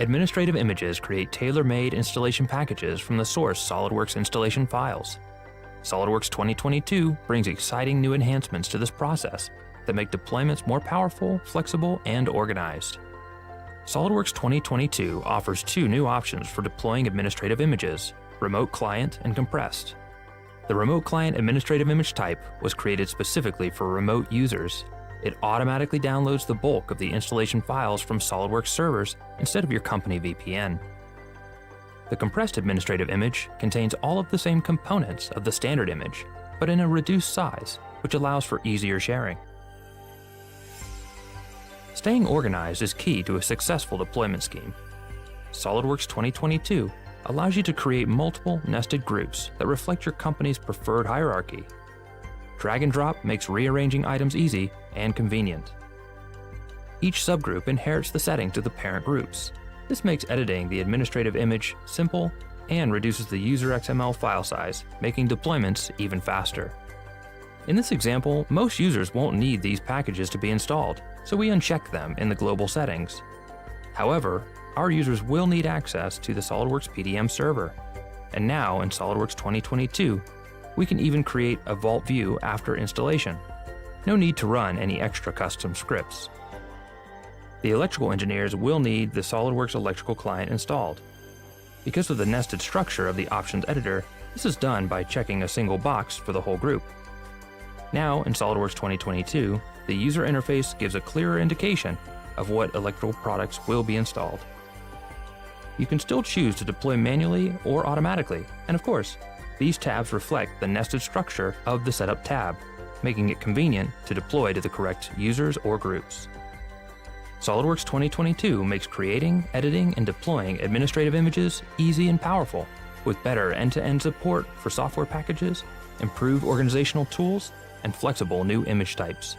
Administrative images create tailor-made installation packages from the source SOLIDWORKS installation files. SOLIDWORKS 2022 brings exciting new enhancements to this process that make deployments more powerful, flexible, and organized. SOLIDWORKS 2022 offers two new options for deploying administrative images: remote client and compressed. The remote client administrative image type was created specifically for remote users. It automatically downloads the bulk of the installation files from SOLIDWORKS servers instead of your company VPN. The compressed administrative image contains all of the same components of the standard image, but in a reduced size, which allows for easier sharing. Staying organized is key to a successful deployment scheme. SOLIDWORKS 2022 allows you to create multiple nested groups that reflect your company's preferred hierarchy. Drag and drop makes rearranging items easy and convenient. Each subgroup inherits the settings of the parent groups. This makes editing the administrative image simple and reduces the user XML file size, making deployments even faster. In this example, most users won't need these packages to be installed, so we uncheck them in the global settings. However, our users will need access to the SOLIDWORKS PDM server. And now in SOLIDWORKS 2022, we can even create a vault view after installation. No need to run any extra custom scripts. The electrical engineers will need the SOLIDWORKS electrical client installed. Because of the nested structure of the options editor, this is done by checking a single box for the whole group. Now in SOLIDWORKS 2022, the user interface gives a clearer indication of what electrical products will be installed. You can still choose to deploy manually or automatically, and of course, these tabs reflect the nested structure of the Setup tab, making it convenient to deploy to the correct users or groups. SOLIDWORKS 2022 makes creating, editing, and deploying administrative images easy and powerful, with better end-to-end support for software packages, improved organizational tools, and flexible new image types.